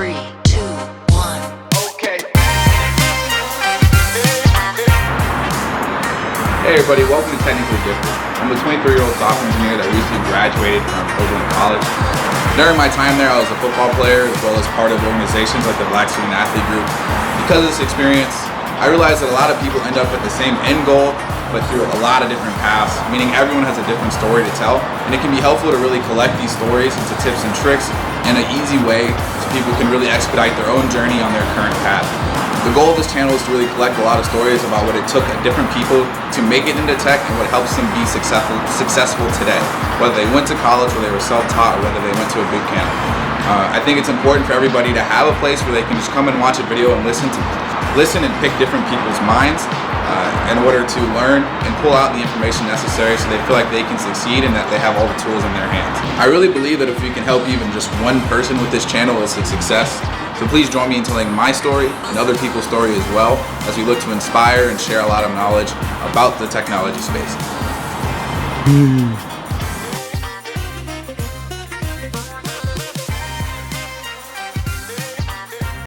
3, 2, 1. Okay. Hey everybody, welcome to Technically Gifted. I'm a 23-year-old software engineer that recently graduated from Oakland College. During my time there, I was a football player as well as part of organizations like the Black Student Athlete Group. Because of this experience, I realized that a lot of people end up at the same end goal, but through a lot of different paths, meaning everyone has a different story to tell, and it can be helpful to really collect these stories into tips and tricks in an easy way so people can really expedite their own journey on their current path. The goal of this channel is to really collect a lot of stories about what it took different people to make it into tech and what helps them be successful today, whether they went to college or they were self-taught or whether they went to a boot camp. I think it's important for everybody to have a place where they can just come and watch a video and listen and pick different people's minds in order to learn and pull out the information necessary so they feel like they can succeed and that they have all the tools in their hands. I really believe that if we can help even just one person with this channel, it's a success. So please join me in telling my story and other people's story as well as we look to inspire and share a lot of knowledge about the technology space.